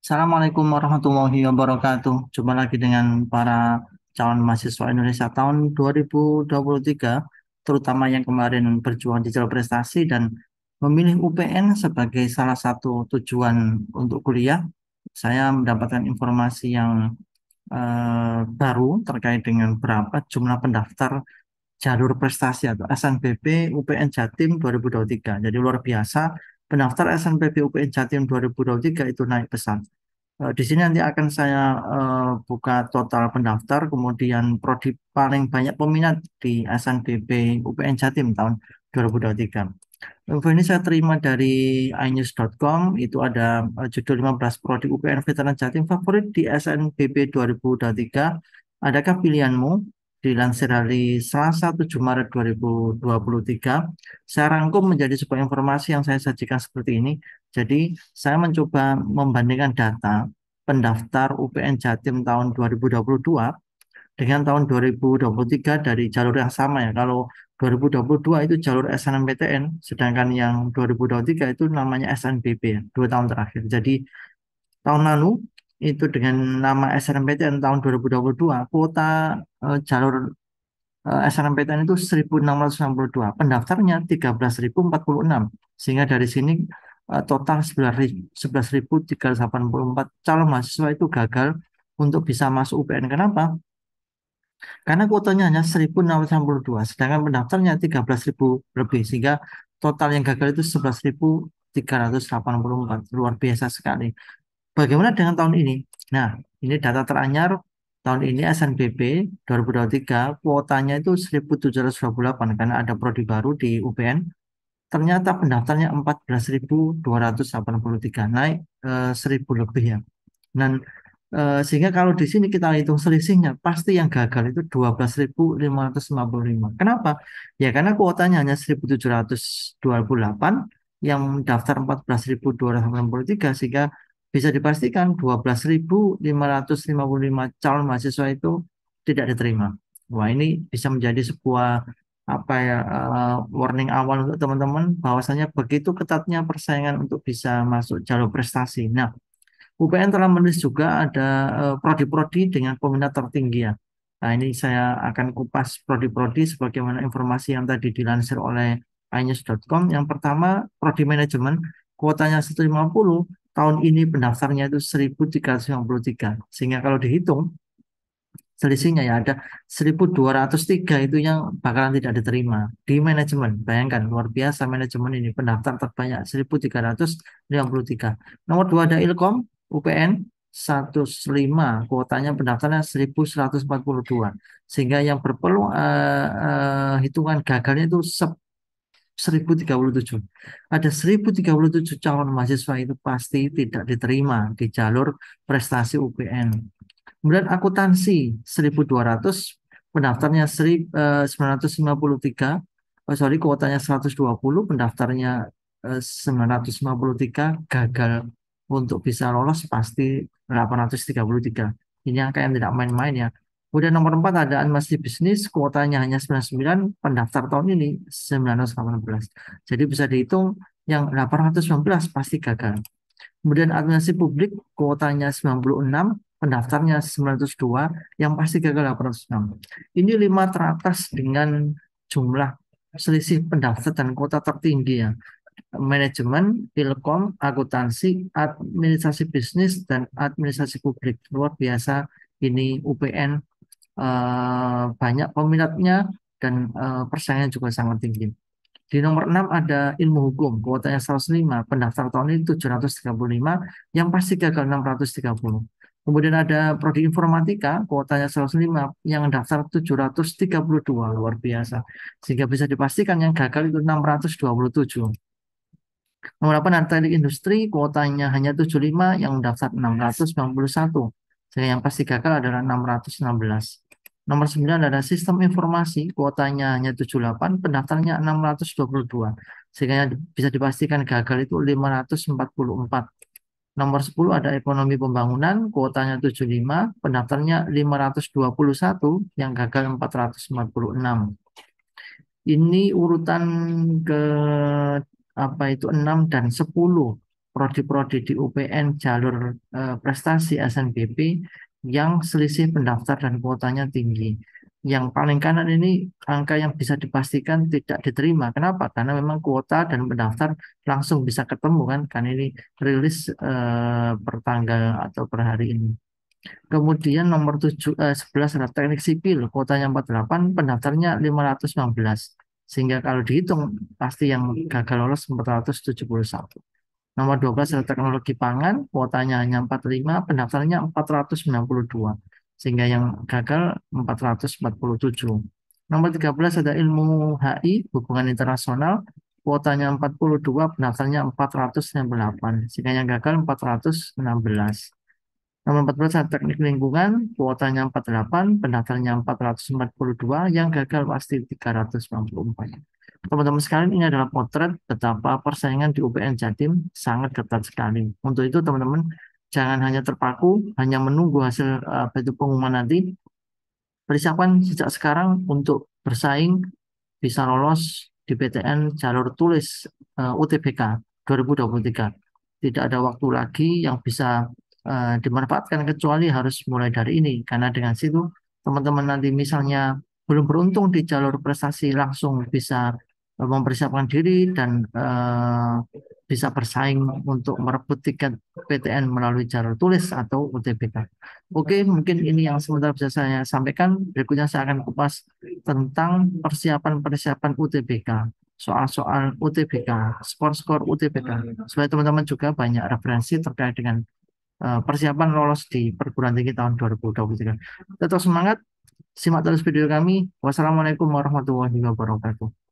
Assalamualaikum warahmatullahi wabarakatuh. Jumpa lagi dengan para calon mahasiswa Indonesia tahun 2023, terutama yang kemarin berjuang di jalur prestasi dan memilih UPN sebagai salah satu tujuan untuk kuliah. Saya mendapatkan informasi yang baru terkait dengan berapa jumlah pendaftar jalur prestasi atau SNBP UPN Jatim 2023. Jadi luar biasa, pendaftar SNBP UPN Jatim 2023 itu naik pesat. Di sini nanti akan saya buka total pendaftar, kemudian prodi paling banyak peminat di SNBP UPN Jatim tahun 2023. Info ini saya terima dari inews.com, itu ada judul 15 prodi UPN Veteran Jatim favorit di SNBP 2023. Adakah pilihanmu? Dilansir dari Selasa 7 Maret 2023. Saya rangkum menjadi sebuah informasi yang saya sajikan seperti ini. Jadi, saya mencoba membandingkan data pendaftar UPN Jatim tahun 2022 dengan tahun 2023 dari jalur yang sama ya. Kalau 2022 itu jalur SNMPTN, sedangkan yang 2023 itu namanya SNBP ya, 2 tahun terakhir. Jadi tahun lalu itu dengan nama SNMPTN tahun 2022, kuota jalur SNMPTN itu 1662, pendaftarnya 13.046, sehingga dari sini total 11.384 calon mahasiswa itu gagal untuk bisa masuk UPN. Kenapa? Karena kuotanya hanya 1.662, sedangkan pendaftarnya 13.000 lebih, sehingga total yang gagal itu 11.384. Luar biasa sekali. Bagaimana dengan tahun ini? Nah, ini data teranyar tahun ini SNBP 2023, kuotanya itu 1.728 karena ada prodi baru di UPN. Ternyata pendaftarnya 14.283, naik 1.000 lebih ya. Dan sehingga kalau di sini kita hitung selisihnya, pasti yang gagal itu 12.555. Kenapa? Ya karena kuotanya hanya 1.728, yang daftar 14.283, sehingga bisa dipastikan 12.555 calon mahasiswa itu tidak diterima. Wah, ini bisa menjadi sebuah apa ya warning awal untuk teman-teman bahwasanya begitu ketatnya persaingan untuk bisa masuk jalur prestasi. Nah, UPN telah menulis juga ada prodi-prodi dengan peminat tertinggi ya. Nah, ini saya akan kupas prodi-prodi sebagaimana informasi yang tadi dilansir oleh inews.com. Yang pertama, prodi manajemen, kuotanya 150, tahun ini pendaftarnya itu 1.353. Sehingga kalau dihitung, selisihnya ya ada 1.203 itu yang bakalan tidak diterima di manajemen. Bayangkan, luar biasa manajemen ini pendaftar terbanyak 1.353. Nomor 2 ada Ilkom UPN 105, kuotanya pendaftarnya 1.142, sehingga yang berpeluang hitungan gagalnya itu 1.037. Ada 1.037 calon mahasiswa itu pasti tidak diterima di jalur prestasi UPN. Kemudian akuntansi 1.200, pendaftarnya 953. Oh, sorry, kuotanya 120, pendaftarnya 953, gagal untuk bisa lolos pasti 833. Ini angka yang tidak main-main ya. Kemudian nomor 4 ada animasi bisnis, kuotanya hanya 99, pendaftar tahun ini 918. Jadi bisa dihitung yang 819 pasti gagal. Kemudian administrasi publik, kuotanya 96, pendaftarnya 902, yang pasti gagal 806. Ini 5 teratas dengan jumlah selisih pendaftar dan kuota tertinggi ya. Manajemen, Ilkom, akuntansi, administrasi bisnis, dan administrasi publik. Luar biasa ini UPN, banyak peminatnya dan persaingan juga sangat tinggi. Di nomor 6 ada ilmu hukum, kuotanya 105, pendaftar tahun ini 735, yang pasti gagal 630. Kemudian ada prodi informatika, kuotanya 105, yang daftar 732, luar biasa. Sehingga bisa dipastikan yang gagal itu 627. Nomor 8 ada teknik industri, kuotanya hanya 75, yang daftar 691. Sehingga yang pasti gagal adalah 616. Nomor 9 ada sistem informasi, kuotanya hanya 78, pendaftarnya 622. Sehingga yang bisa dipastikan gagal itu 544. Nomor 10 ada ekonomi pembangunan, kuotanya 75, pendaftarnya 521, yang gagal 446. Ini urutan ke apa itu 6 dan 10. prodi-prodi di UPN jalur prestasi SNBP yang selisih pendaftar dan kuotanya tinggi. Yang paling kanan ini angka yang bisa dipastikan tidak diterima. Kenapa? Karena memang kuota dan pendaftar langsung bisa ketemu kan ini rilis per tanggal atau per hari ini. Kemudian nomor 11 adalah teknik sipil, kuotanya 48, pendaftarnya 519. Sehingga kalau dihitung pasti yang gagal lolos 471. Nomor 12 adalah teknologi pangan, kuotanya hanya 45, pendaftarnya 492. Sehingga yang gagal 447. Nomor 13 ada ilmu HI, hubungan internasional, kuotanya 42, pendaftarnya 468. Sehingga yang gagal 416. Nomor 14 ada teknik lingkungan, kuotanya 48, pendaftarnya 442, yang gagal pasti 394. Teman-teman sekalian, ini adalah potret betapa persaingan di UPN Jatim sangat ketat sekali. Untuk itu teman-teman jangan hanya terpaku, hanya menunggu hasil itu pengumuman nanti. Persiapan sejak sekarang untuk bersaing bisa lolos di PTN jalur tulis UTBK 2023. Tidak ada waktu lagi yang bisa dimanfaatkan kecuali harus mulai dari ini. Karena dengan situ teman-teman nanti misalnya belum beruntung di jalur prestasi langsung bisa mempersiapkan diri dan bisa bersaing untuk merebut tiket PTN melalui jalur tulis atau UTBK. Oke, mungkin ini yang sementara bisa saya sampaikan. Berikutnya saya akan kupas tentang persiapan-persiapan UTBK, soal-soal UTBK, skor-skor UTBK, supaya teman-teman juga banyak referensi terkait dengan persiapan lolos di perguruan tinggi tahun 2023. Tetap semangat, simak terus video kami. Wassalamualaikum warahmatullahi wabarakatuh.